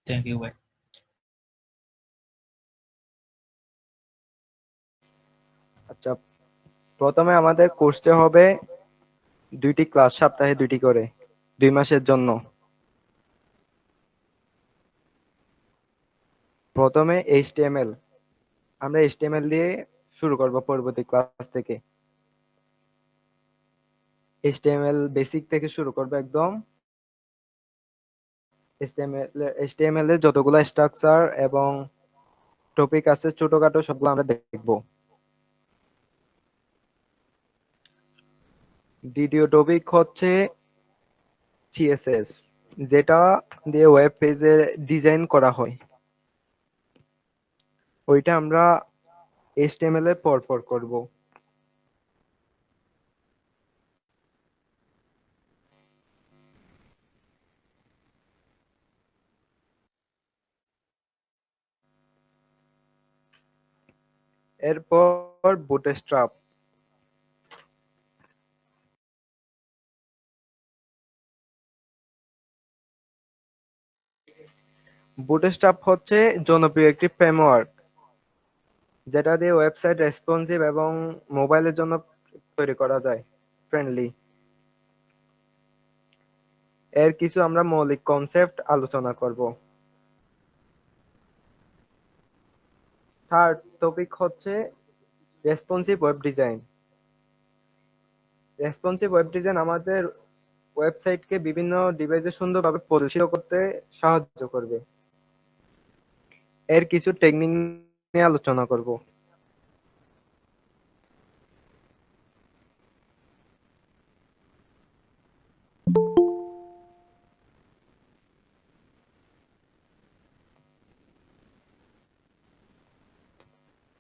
Thank you ভাই। আচ্ছা, প্রথমে আমাদের করতে হবে 2টি ক্লাস, সপ্তাহে 2টি করে, 2 মাসের জন্য। প্রথমে HTML, আমরা HTML দিয়ে শুরু করব পরবর্তী ক্লাস থেকে। HTML বেসিক থেকে শুরু করব একদম। HTML এর যতগুলো স্ট্রাকচার এবং টপিক আছে ছোটখাটো সবগুলো আমরা দেখব। দ্বিতীয় টপিক হচ্ছে CSS, যেটা দিয়ে ওয়েব পেজের ডিজাইন করা হয়। ওইটা আমরা HTML এর পর করব। এরপর বুটস্ট্র্যাপ। বুটস্ট্র্যাপ হচ্ছে জনপ্রিয় একটি ফ্রেমওয়ার্ক, যেটা দিয়ে ওয়েবসাইট রেসপন্সিভ এবং মোবাইলের জন্য তৈরি করা যায়, ফ্রেন্ডলি। এর কিছু আমরা মৌলিক কনসেপ্ট আলোচনা করব। থার্ড টপিক হচ্ছে responsive web design. Responsive web design আমাদের ওয়েবসাইটকে বিভিন্ন ডিভাইসে সুন্দরভাবে প্রদর্শিত করতে সাহায্য করবে। এর কিছু টেকনিক নিয়ে আলোচনা করব।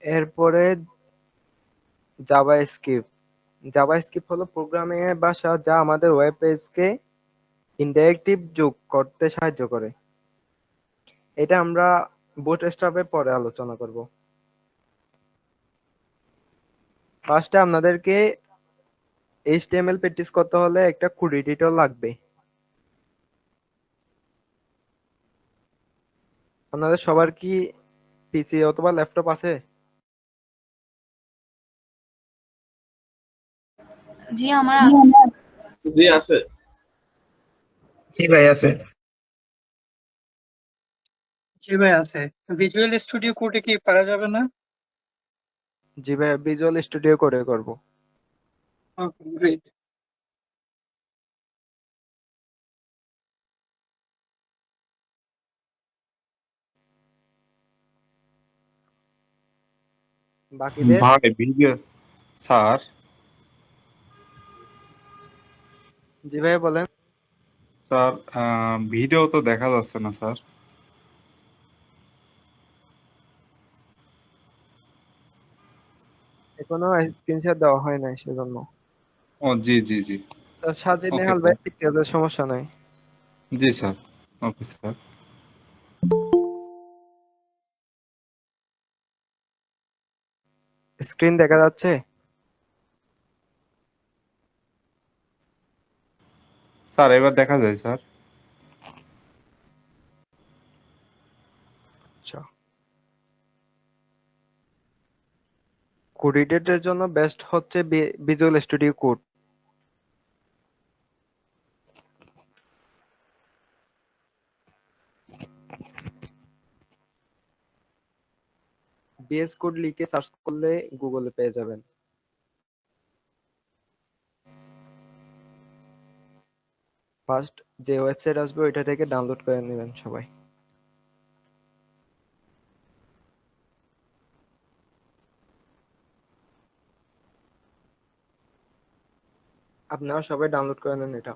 এরপরে জাভাস্ক্রিপ্ট। জাভাস্ক্রিপ্ট হলো প্রোগ্রামিং এর ভাষা যা আমাদের ওয়েব পেজকে ইন্টারেক্টিভ যোগ করতে সাহায্য করে। এটা আমরা বুটস্ট্র্যাপের পরে আলোচনা করব। ফার্স্টে আপনাদেরকে HTML প্র্যাকটিস করতে হলে একটা কোড এডিটর লাগবে। আপনাদের সবার কি পিসি অথবা ল্যাপটপ আছে? জি আমার আছে। জি আছে। জি ভাই আছে। জি ভাই আছে। ভিজুয়াল স্টুডিও কোডে কি পারা যাবে না? জি ভাই, ভিজুয়াল স্টুডিও করে করব। Okay great. বাকিদের ভাই ভিডিও স্যার জি ভাই বলেন। স্যার ভিডিও তো দেখা যাচ্ছে না স্যার। এখনো স্ক্রিনশট দেওয়া হয় নাই সেজন্য। ও জি জি জি। তো সাজিদ ওকে নেহাল ভাই স্যার। দেখতে হবে, সমস্যা নাই। জি স্যার। Okay sir. স্ক্রিন দেখা যাচ্ছে? স্যার এবার দেখা যায় স্যার। আচ্ছা, কোড এডিটরের জন্য বেস্ট হচ্ছে visual studio code. VS code লিখে সার্চ করলে গুগলে পেয়ে যাবেন। ফার্স্ট যে ওয়েবসাইট আসবে ওইটা থেকে ডাউনলোড করে নেবেন সবাই। আপনারা সবাই ডাউনলোড করে নেন এটা।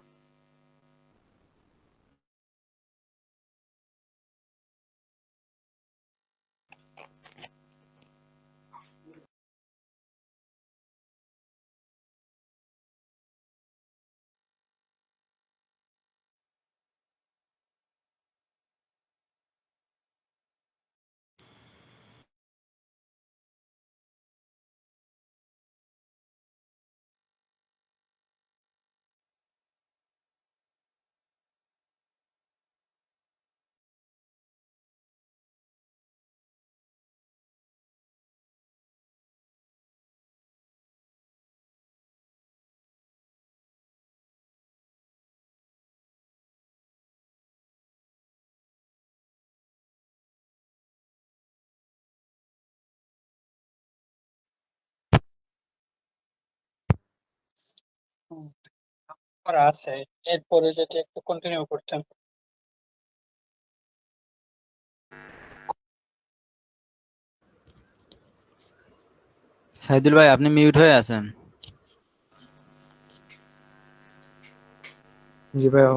হুম, করা আছে, এরপরে যদি একটু কন্টিনিউ করতেন। সাইদুল ভাই আপনি মিউট হয়ে আছেন। জি ভাইয়া।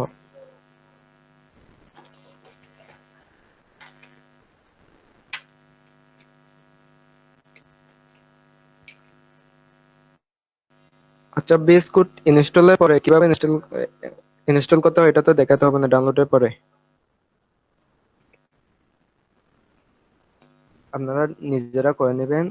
আচ্ছা, বেস কোড ইনস্টলের পরে কিভাবে ইনস্টল করতে হয় এটা তো দেখাতে হবে না ডাউনলোডের পরে? আপনারা নিজেরা করে নেবেন।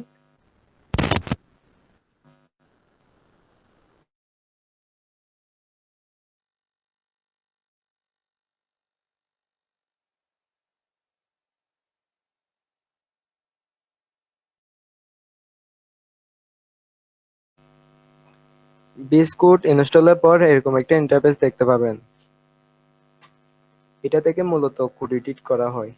বেস কোড ইনস্টলের পর এরকম একটা ইন্টারফেস দেখতে পাবেন। এটা থেকে মূলত কোড এডিট করা হয়।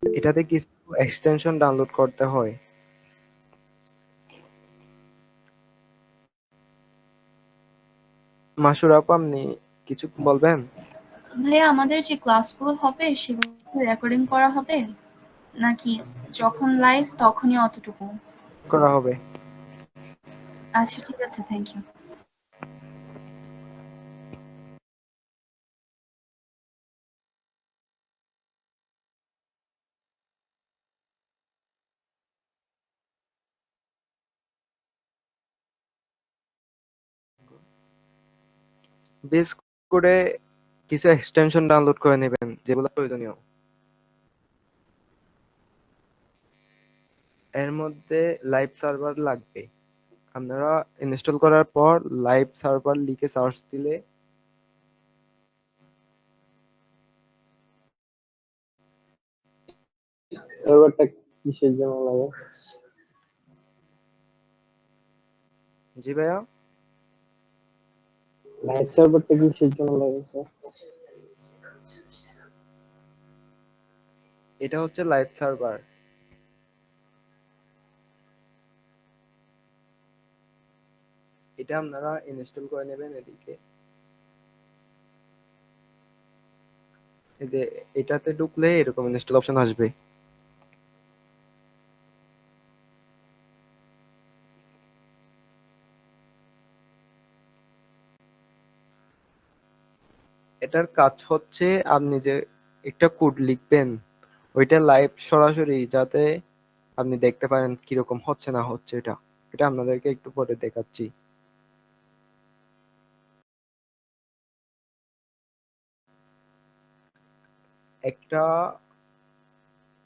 এটাতে কিছু এক্সটেনশন ডাউনলোড করতে হয়। মাসুর আপু, আপনি কিছু বলবেন? ভাইয়া আমাদের যে ক্লাসগুলো হবে সেগুলো রেকর্ডিং করা হবে নাকি যখন লাইভ তখনই অতটুকু? করা হবে। আচ্ছা ঠিক আছে, থ্যাংক ইউ। বেস কোডে কিছু এক্সটেনশন ডাউনলোড করে নেবেন যেগুলো প্রয়োজনীয়। এর মধ্যে লাইভ সার্ভার লাগবে। আপনারা ইনস্টল করার পর লাইভ সার্ভার লিখে সার্চ দিলে সার্ভারটা কিসের জন্য লাগে? জি ভাইয়া, লাইভ সার্ভারটা কিসের জন্য লাগে স্যার? এটা হচ্ছে লাইভ সার্ভার। এটা আপনারা ইনস্টল করে নেবেন এদিকে। এটাতে ঢুকলে এরকম ইনস্টল অপশন আসবে। এটার কাজ হচ্ছে আপনি যে একটা কোড লিখবেন ওইটা লাইভ সরাসরি যাতে আপনি দেখতে পারেন কিরকম হচ্ছে না হচ্ছে। এটা এটা আপনাদেরকে একটু পরে দেখাচ্ছি। একটা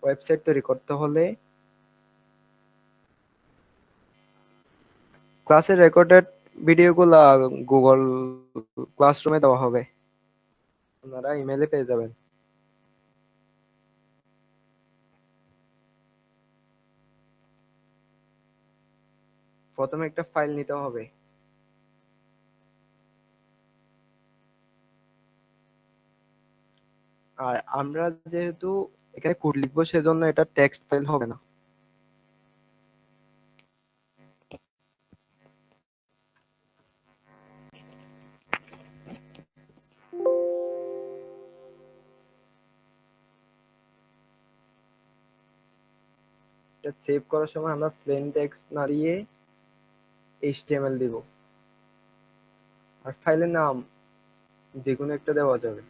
ওয়েবসাইট তৈরি করতে হলে ক্লাসের রেকর্ডেড ভিডিওগুলা গুগল ক্লাসরুমে দেওয়া হবে, আপনারা ইমেলে পেয়ে যাবেন। প্রথমে একটা ফাইল নিতে হবে। আর আমরা যেহেতু এখানে কোড লিখবো সেজন্য এটা টেক্সট ফাইল হবে না। এটা সেভ করার সময় আমরা প্লেন টেক্সট না দিয়ে এইচটিএমএল দিব। আর ফাইলের নাম যে কোনো একটা দেওয়া যাবে।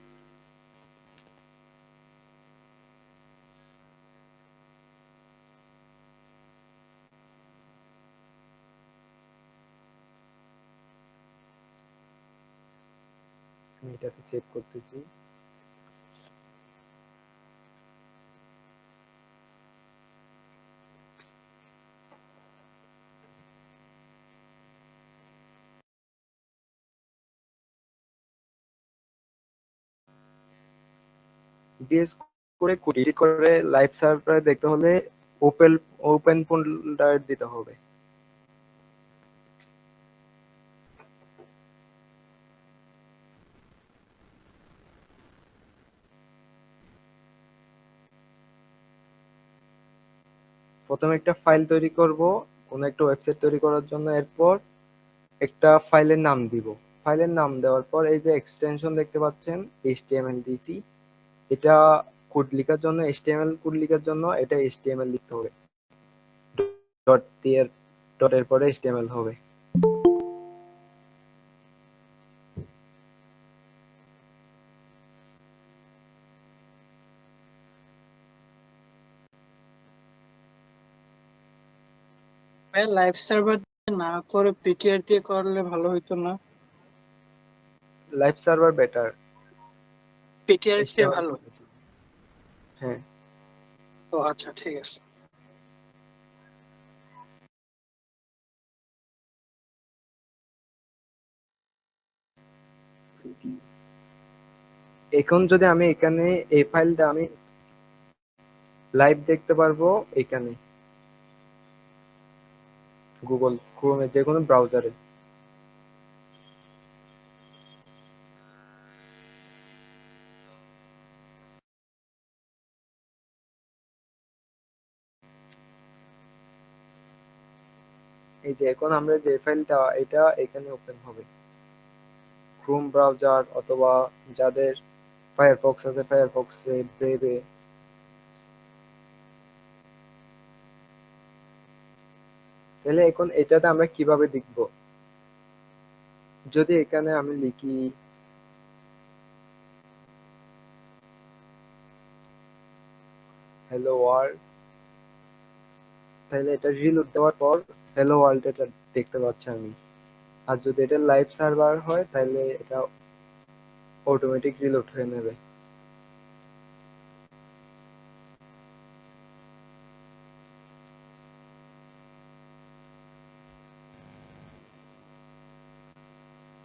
আমি এটাতে চেক করতেছি। ডিএস করে কোড এডিট করে লাইভ সার্ভারে দেখতে হলে ওপেন ওপেন ফোল্ডার দিতে হবে। প্রথমে একটা ফাইল তৈরি করব, কোনো একটা ওয়েবসাইট তৈরি করার জন্য। এরপর একটা ফাইলের নাম দিব। ফাইলের নাম দেওয়ার পর এই যে এক্সটেনশন দেখতে পাচ্ছেন HTML দিছি, এটা কোড লেখার জন্য, HTML কোড লেখার জন্য এটা HTML লিখতে হবে, ডট দিয়ে ডটের পরে HTML হবে। ভাইয়া লাইভ সার্ভার না করে পিটিআর দিয়ে করলে ভালো হইতো না? লাইভ সার্ভার বেটার, পিটিআর চেয়ে HTML ভালো? কোড। হ্যাঁ, ও আচ্ছা, ঠিক আছে। এখন যদি আমি এখানে এই ফাইলটা আমি লাইভ দেখতে পারবো এখানে গুগল ক্রোমে, যে কোনো ব্রাউজারে। এই যে এখন আমরা যে ফাইলটা, এটা এখানে ওপেন হবে ক্রোম ব্রাউজার, অথবা যাদের ফায়ারফক্স আছে ফায়ারফক্সে, ব্রেভে। তাহলে এখন এটাতে আমরা কিভাবে দেখব? যদি এখানে আমি লিখি হ্যালো ওয়ার্ল্ড, তাহলে এটা রিলোড দেওয়ার পর হ্যালো ওয়ার্ল্ড এটা দেখতে পাচ্ছি আমি। আর যদি এটা লাইভ সার্ভার হয় তাহলে এটা অটোমেটিক রিলোড হয়ে নেবে।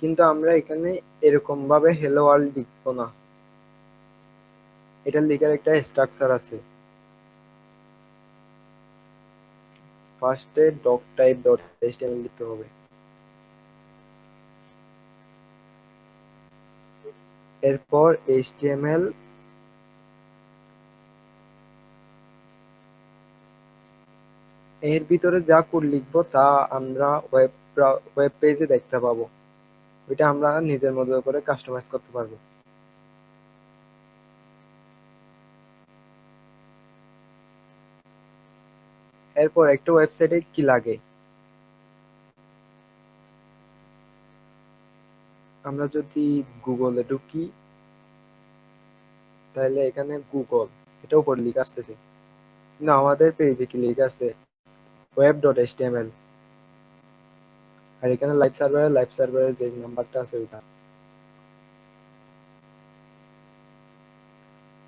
কিন্তু আমরা এখানে এরকম ভাবে হ্যালো ওয়ার্ল্ড লিখব না, এটা লেখার একটা স্ট্রাকচার আছে। ফার্স্টে ডক টাইপ ডট এইচটিএমএল লিখতে হবে, এরপর এইচটিএমএল, এর ভিতরে যা কোড লিখবো তা আমরা ওয়েব পেজে দেখতে পাবো, ওইটা আমরা নিজের মতো করে কাস্টমাইজ করতে পারবো। এরপর একটা ওয়েবসাইটে কি লাগে, আমরা যদি গুগলে ঢুকি তাহলে এখানে গুগল এটা উপর লিখে আসতেছে, কিন্তু আমাদের পেজে কি লিখে আছে ওয়েব ডট এইচটিএমএল, আর এখানে লাইভ সার্ভারের যে নাম্বারটা আছে ওইটা।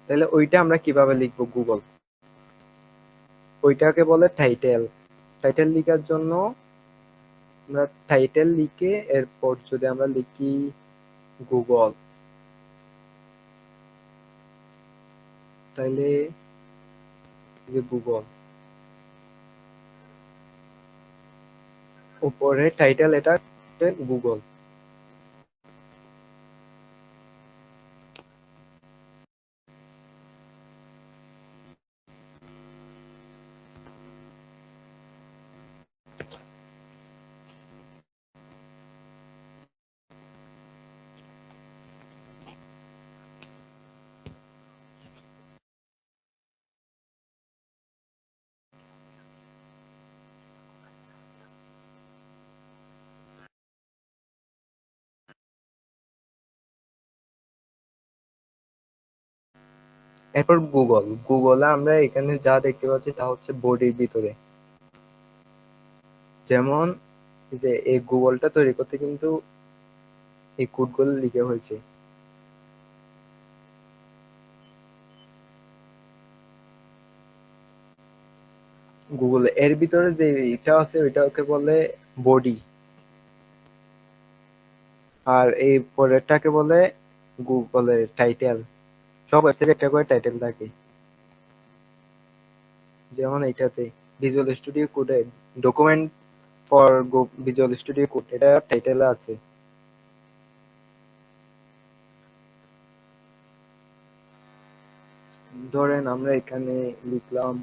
তাহলে ওইটা আমরা কিভাবে লিখবো গুগল, ওইটাকে বলে টাইটেল। টাইটেল লেখার জন্য আমরা টাইটেল লিখে এরপর যদি আমরা লিখি গুগল, তাহলে যে গুগল উপরে টাইটেল, এটা গুগল। এরপর গুগলে আমরা এখানে যা দেখতে পাচ্ছি তা হচ্ছে বডির ভিতরে, যেমন এই যে এই গুগলটা তৈরি করতে কিন্তু এই কোডগুলো লিখে হয়েছে। গুগল এর ভিতরে যে এটা আছে ওইটাকে বলে বডি, আর এই পরেরটাকে বলে গুগলের টাইটেল। সব ওয়েবসাইটে একটা করে টাইটেল থাকে, যেমন এইটাতে ভিজুয়াল স্টুডিও কোডে document for visual studio code, এটা টাইটেলে আছে। ধরেন আমরা এখানে লিখলাম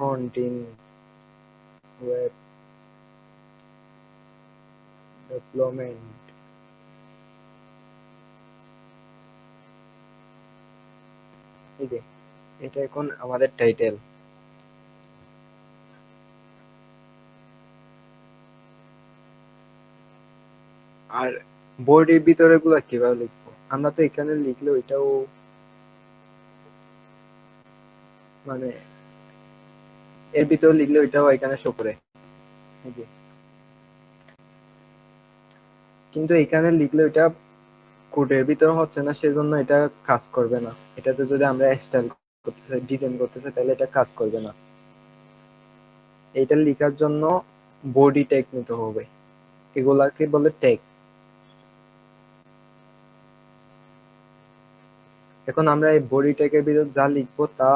ফ্রন্ট এন্ড ওয়েব ডেভেলপমেন্ট। এই যে এটা এখন আমাদের টাইটেল। আর বোর্ডের ভিতরে গুলা কিভাবে লিখবো? আমরা তো এখানে লিখলে ওইটাও মানে এর ভিতরে লিখলে ওইটাও এখানে শো করে। এই যে। কিন্তু এখানে লিখলে ওইটা কোডের ভিতরে হচ্ছে না, সেজন্য এটা কাজ করবে না। এটাতে যদি আমরা স্টাইল করতে চাই, ডিজাইন করতে চাই, তাহলে এটা কাজ করবে না। এটা লেখার জন্য বডি ট্যাগ নিতে হবে, এগুলাকে বলে ট্যাগ। এখন আমরা এই বডি ট্যাগের ভিতর যা লিখবো তা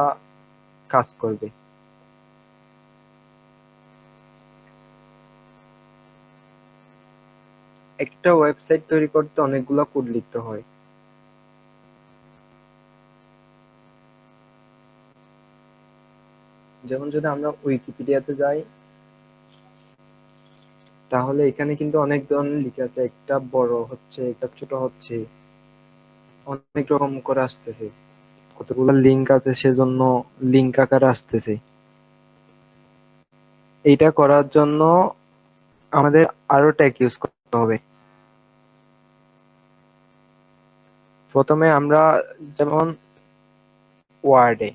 কাজ করবে। একটা ওয়েবসাইট তৈরি করতে অনেকগুলো কোড লিখতে হয়। যেমন যদি আমরা উইকিপিডিয়াতে যাই, তাহলে এখানে কিন্তু অনেক ধরনের লিখা আছে, একটা বড় হচ্ছে, একটা ছোট হচ্ছে, অনেক রকম করে আসতেছে। কতগুলো লিংক আছে, সেজন্য লিংক আকারে আসতেছে। এইটা করার জন্য আমাদের আরো ট্যাগ ইউজ করতে হবে। প্রথমে আমরা যেমন ওয়ার্ডে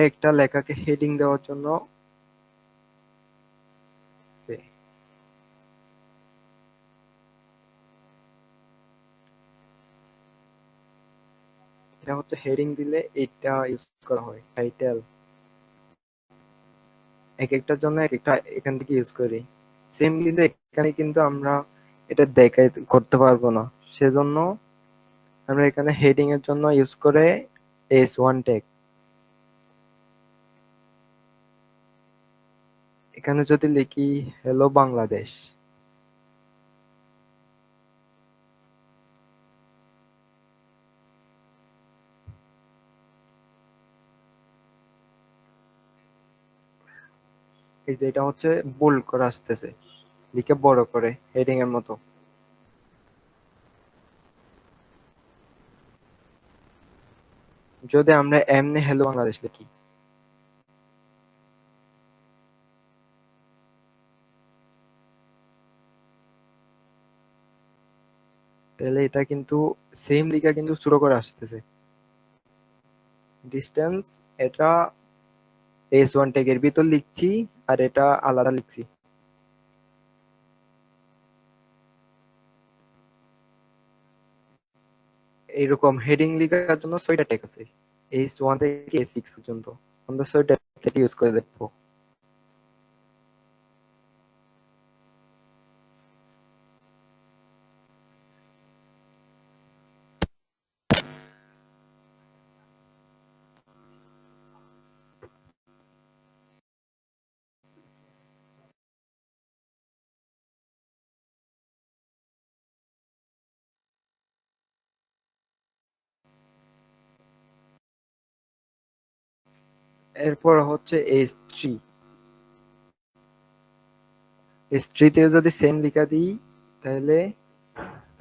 একটা লেখাকে হেডিং দেওয়ার জন্য এটা হচ্ছে হেডিং দিলে এটা ইউজ করা হয়। টাইটেল এক একটার জন্য এক একটা এখান থেকে ইউজ করি। সেম কিন্তু এখানে কিন্তু আমরা এটা দেখাই করতে পারবো না, সেজন্য আমরা এখানে হেডিং এর জন্য ইউজ করে S1 ট্যাগ। এখানে যদি লিখি হ্যালো বাংলাদেশ, এই যে এটা হচ্ছে বোল্ড করে আসতেছে, লিখে বড় করে হেডিং এর মতো। যদি আমরা এমনি হ্যালো বাংলাদেশ লিখি, তাহলে এটা কিন্তু সেম লিখা কিন্তু ছোট করে আসতেছে। ডিসটেন্স এটা S1 ট্যাগের ভিতর লিখছি, আর এটা আলাদা লিখছি। এইরকম হেডিং লেখার জন্য 6টা ট্যাগ আছে, S1 থেকে S6 পর্যন্ত। আমরা 6টা ট্যাগ ইউজ করে দেখবো। এরপর হচ্ছে S3। S3 তে যদি সেম লেখা দিই, তাহলে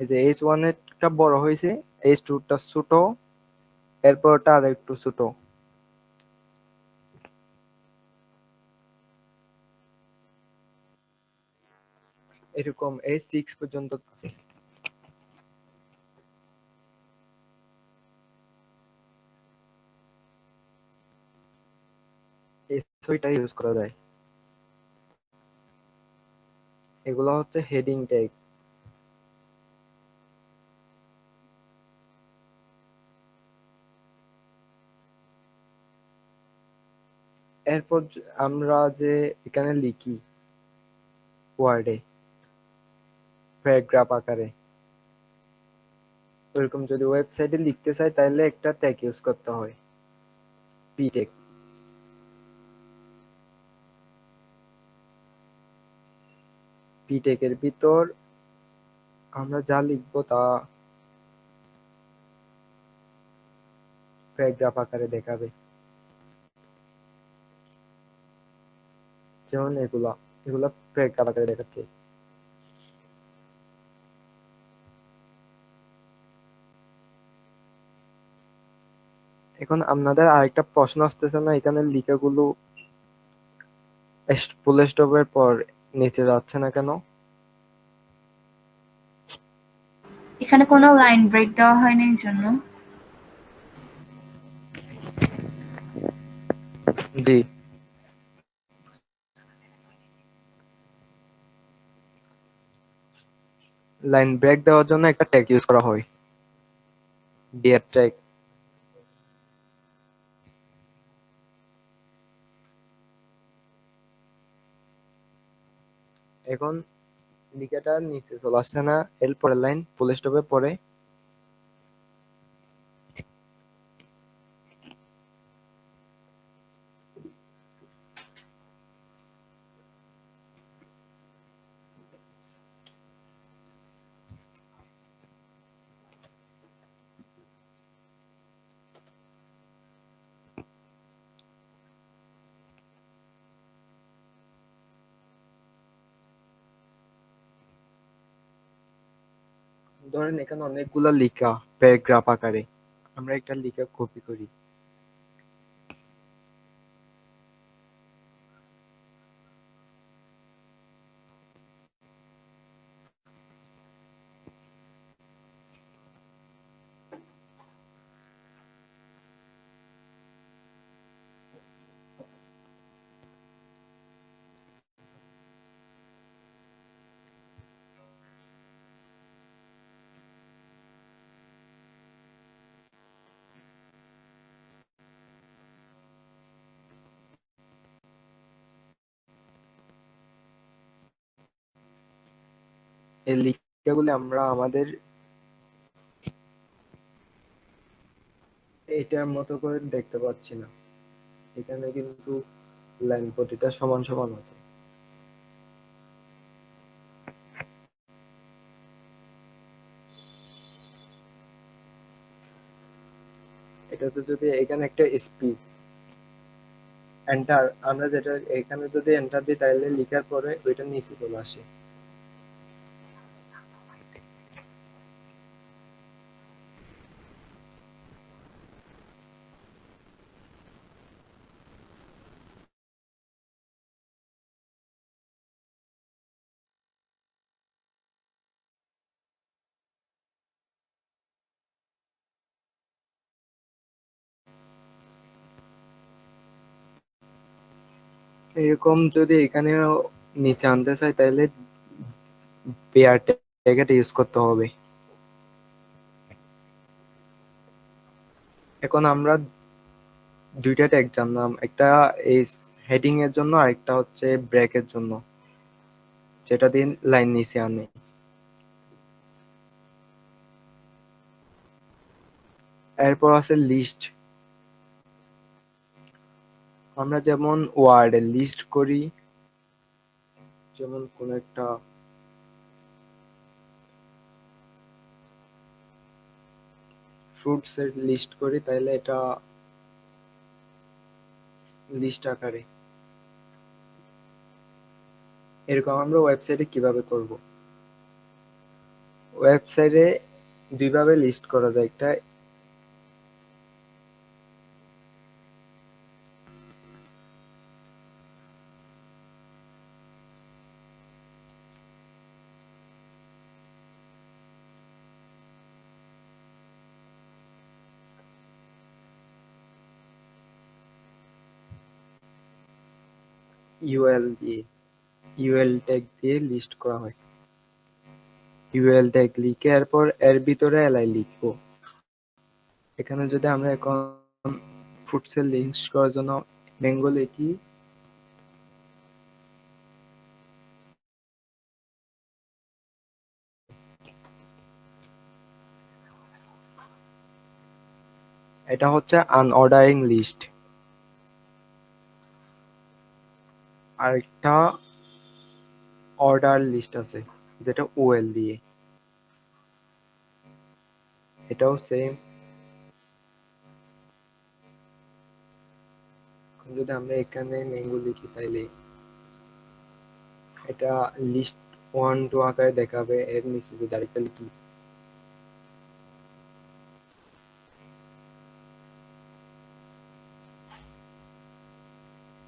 এই যে S1 এরটা বড় হয়েছে, S2 টা ছোট, এরপরটা আর একটু ছোট। এরকম S6 পর্যন্ত আছে। S6টা ইউজ করা যায়। এগুলো হচ্ছে হেডিং ট্যাগ। এরপর আমরা যে এখানে লিখি ওয়ার্ডে প্যারাগ্রাফ আকারে, ওইরকম যদি ওয়েবসাইটে লিখতে চাই, তাহলে একটা ট্যাগ ইউজ করতে হয়, পি ট্যাগ। পি ট্যাগের ভিতর আমরা যা লিখবো তা প্যারাগ্রাফ আকারে দেখাবে। যেমন এগুলা প্যারাগ্রাফ আকারে দেখাচ্ছে। এখন আপনাদের আরেকটা প্রশ্ন আসতেছে না, এখানে লেখাগুলো ফুল স্টপের পর নিচে যাচ্ছে না কেন? এখানে কোনো লাইন ব্রেক দেওয়া হয়নি এই জন্য। জি, লাইন ব্রেক দেওয়ার জন্য একটা ট্যাগ ইউজ করা হয়, ডিয়ার ট্যাগ। এখন লেখাটা নিচে চলে আসছে না, এর পরের লাইন ফুল স্টপের পরে। ধরেন এখানে অনেকগুলা লেখা প্যারাগ্রাফ আকারে, আমরা একটা লেখা কপি করি। এই লেখাগুলি আমরা আমাদের এটার মতো করে দেখতে পাচ্ছি না, এখানে কিন্তু লাইন প্রতিটা সমান সমান আছে। এটাতে যদি এখানে একটা স্পেস এন্টার, আমরা যেটা এখানে যদি এন্টার দিই তাহলে লেখার পরে ওইটা নিচে চলে আসে। এরকম যদি এখানে নিচে আনতে চাই তাহলে পেয়ার ট্যাগ ইউজ করতে হবে। এখন আমরা দুইটা ট্যাগ জানলাম, একটা এই হেডিং এর জন্য আর একটা হচ্ছে ব্রেকের জন্য, যেটা দিয়ে লাইন নিচে আনে। এরপর আছে লিস্ট। আমরা যেমন ওয়ার্ডে লিস্ট করি, যেমন কোন একটা ফ্রুটস এর লিস্ট করি, তাহলে এটা লিস্ট আকারে। এরকম আমরা ওয়েবসাইটে কিভাবে করব? ওয়েবসাইটে দুইভাবে লিস্ট করা যায়, একটা ইউএল দিয়ে, ইউএল ট্যাগ দিয়ে লিস্ট করা হয়। ইউএল ট্যাগ লিখে এরপর এর ভিতরে এলআই লিখবো। এখানে যদি আমরা এখন ফুটসেল লিস্ট করার জন্য ম্যাঙ্গো লিখি, এটা হচ্ছে আনঅর্ডারিং লিস্ট। আরেকটা অর্ডার লিস্ট আছে যেটা ওএল দিয়ে। এটাও সেম। যদি আমরা এখানে ম্যাঙ্গো লিখি তাইলে এটা লিস্ট 1 2 আকারে দেখাবে, এর নিচে যদি আরেকটা লিখি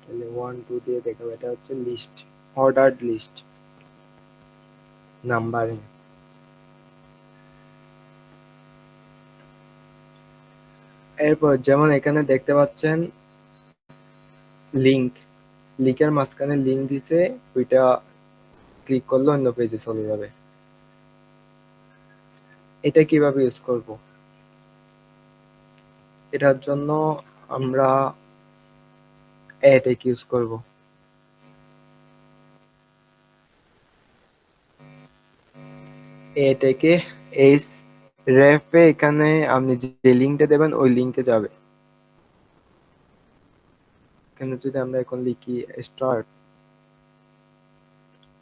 তাহলে 1 2 দিয়ে দেখাবে, এটা হচ্ছে লিস্ট, অর্ডার্ড লিস্ট, নাম্বারিং। এরপর যেমন এখানে দেখতে পাচ্ছেন লিংক, লিংকের মাঝখানে লিংক দিছে, ওইটা ক্লিক করলে অন্য পেজে চলে যাবে। এটা কিভাবে ইউজ করব? এটার জন্য আমরা এটাকে ইউজ করব। এটাকে এস রেফে এখানে আপনি যে লিংকটা দেবেন ওই লিংকে যাবে। এখানে যদি আমরা এখন লিখি স্টার্ট,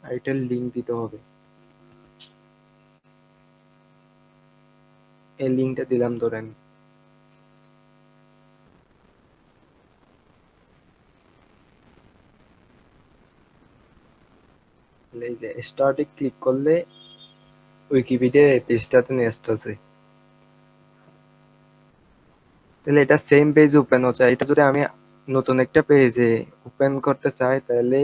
আর এটার লিংক দিতে হবে, এই লিংকটা দিলাম ধরেন, এই যে স্টার্টে ক্লিক করলে উইকিপিডিয়া পেজটাতে নিয়ে আসতেছে। তাহলে এটা সেম পেজ ওপেন হচ্ছে। এটা যদি আমি নতুন একটা পেজে ওপেন করতে চাই তাহলে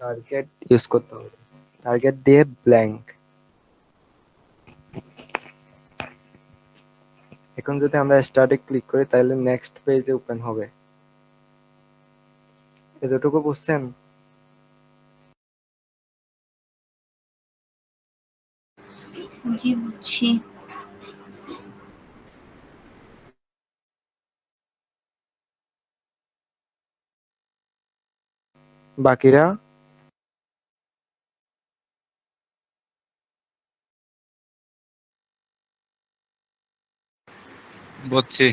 টার্গেট ইউজ করতে হবে। টার্গেট দিয়ে ব্ল্যাঙ্ক। এখন যদি আমরা স্টার্টে ক্লিক করি তাহলে নেক্সট পেজে ওপেন হবে। এতটুকু বুঝছেন? জি বুঝছি। বাকিরা বুঝছি।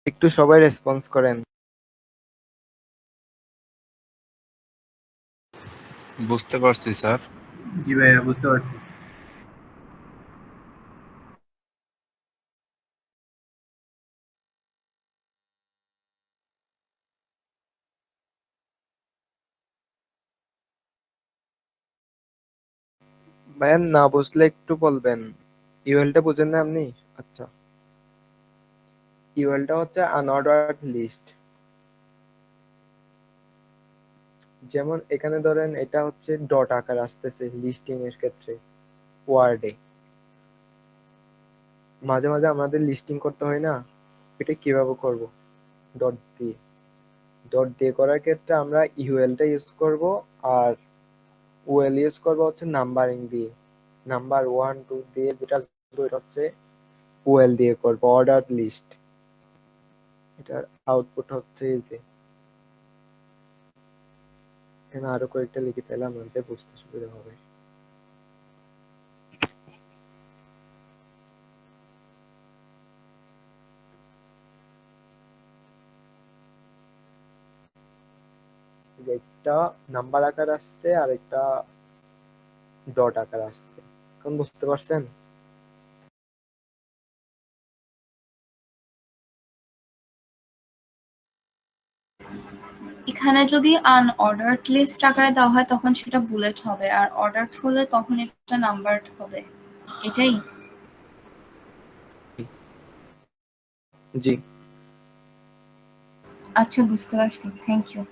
একটু সবাই রেসপন্স করেন। বুঝতে পারছি স্যার। জি ভাইয়া, বুঝতে পারছি। ভাইয়া না বুঝলে একটু বলবেন। ইউএলটা বুঝেন না আপনি? আচ্ছা, ইউএলটা হচ্ছে আনঅর্ডার্ড লিস্ট। যেমন এখানে ধরেন এটা হচ্ছে ডট আকার আসতেছে লিস্টিং এর ক্ষেত্রে ওয়ার্ডে। মাঝে মাঝে আমাদের লিস্টিং করতে হয় না, এটা কিভাবে করব? ডট দিয়ে। ডট দিয়ে করার ক্ষেত্রে আমরা ইউএলটা ইউজ করব, আর ওএল ইউজ করব হচ্ছে নাম্বারিং দিয়ে। নাম্বার 1 2 দিয়ে যেটা আসবে ওটা হচ্ছে ওএল দিয়ে করব, অর্ডার লিস্ট। এটার আউটপুট হচ্ছে এই যে, এখানে আরো কয়েকটা লিখে তাহলে আমাদের বুঝতে সুবিধা হবে। যে একটা নাম্বার আকার আসছে আর একটা ডট আকার আসছে। এখন বুঝতে পারছেন? এখানে যদি আনঅর্ডার্ড লিস্ট আকারে দেওয়া হয় তখন সেটা বুলেট হবে, আর অর্ডার হলে তখন এটা নাম্বারড হবে, এটাই। জি। আচ্ছা, বুঝতে পারছি, থ্যাংক ইউ।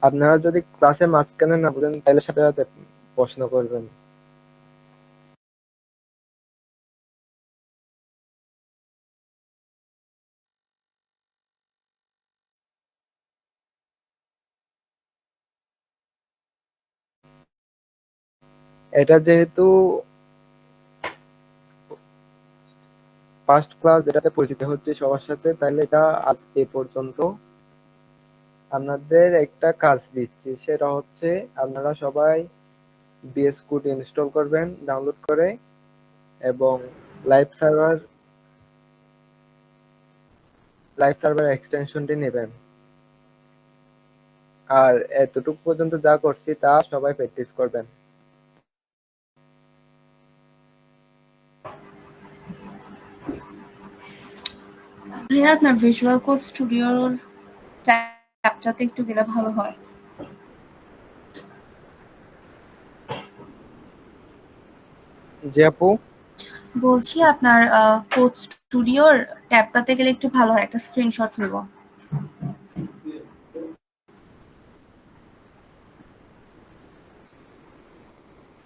আপনারা যদি ক্লাসের মাঝখানে না বুঝেন তাহলে সাথে সাথে প্রশ্ন করবেন। এটা যেহেতু ফার্স্ট ক্লাস, এটাতে পরিচিত হচ্ছে সবার সাথে, তাহলে এটা আজ এ পর্যন্ত। আপনাদের একটা কাজ দিচ্ছি, সেটা হচ্ছে আপনারা সবাই বিএস কোড ইনস্টল করবেন ডাউনলোড করে, এবং লাইভ সার্ভার এক্সটেনশনটি নেবেন। আর এতটুকু পর্যন্ত যা করছি তা সবাই প্র্যাকটিস করবেন। ভাইয়া আপনার ভিজুয়াল কোড স্টুডিওর ট্যাবটাতে একটু গেলে ভালো হয়। জি আপু, বলছি আপনার কোড স্টুডিওর ট্যাবটাতে গেলে একটু ভালো হয়, একটা স্ক্রিনশট নেব।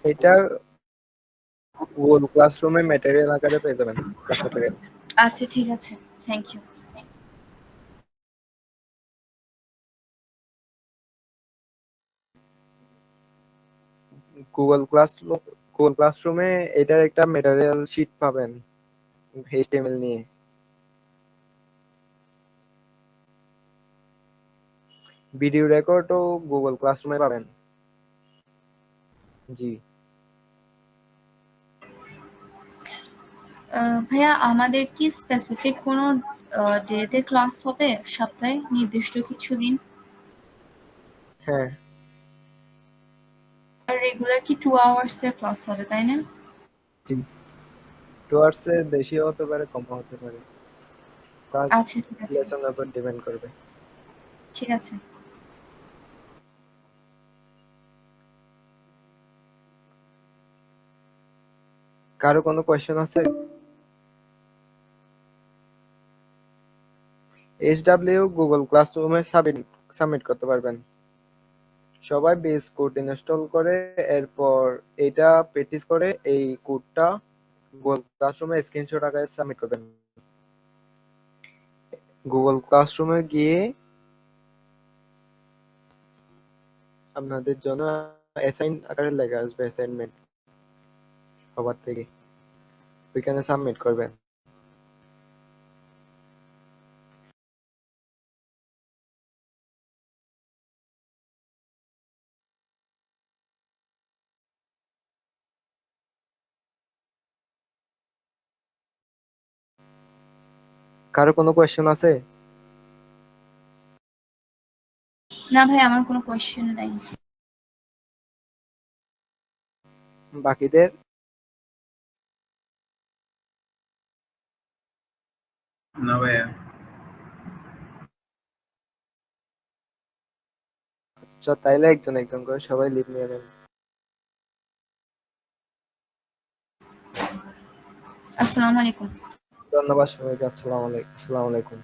এটা গুগল ক্লাসরুমে ম্যাটেরিয়াল আকারে পেয়ে যাবেন, ক্লাস ম্যাটেরিয়াল। আচ্ছা ঠিক আছে, থ্যাংক ইউ। গুগল ক্লাসরুমে এটার একটা ম্যাটেরিয়াল শিট পাবেন এইচটিএমএল নিয়ে। ভিডিও রেকর্ডও গুগল ক্লাসরুমে পাবেন। জি, ভাইয়া আমাদের কি স্পেসিফিক কোনো ডেতে ক্লাস হবে, সপ্তাহে নির্দিষ্ট কিছু দিন? হ্যাঁ। আর রেগুলার কি 2 আওয়ার্সের ক্লাস হবে, তাই না? জি, 2 আওয়ার্সের বেশি হতে পারে, কম হতে পারে, কাজ আচ্ছা ঠিক আছে, লেসনের উপর ডিপেন্ড করবে। ঠিক আছে। কারো কোনো কোয়েশ্চেন আছে? এইচডব্লিউ গুগল ক্লাসরুমে সাবমিট করতে পারবেন। সবাই বেস কোড ইনস্টল করে, এরপর এটা প্র্যাকটিস করে এই কোডটা গুগল ক্লাসরুমে স্ক্রিনশট আকারে সাবমিট করবেন। গুগল ক্লাসরুমে গিয়ে আপনাদের জন্য অ্যাসাইন আকারে লেখা আসবে, অ্যাসাইনমেন্ট সবার থেকে, ওইখানে সাবমিট করবেন। কারো কোনো কোয়েশ্চেন আছে? না ভাই, আমার কোনো কোয়েশ্চেন নাই। বাকিদের? না ভাইয়া। আচ্ছা, তাইলে একজন একজন করে সবাই লিভ নিয়ে নেন। আসসালামু আলাইকুম। ধন্যবাদ সবাইকে। আসসালামু আলাইকুম।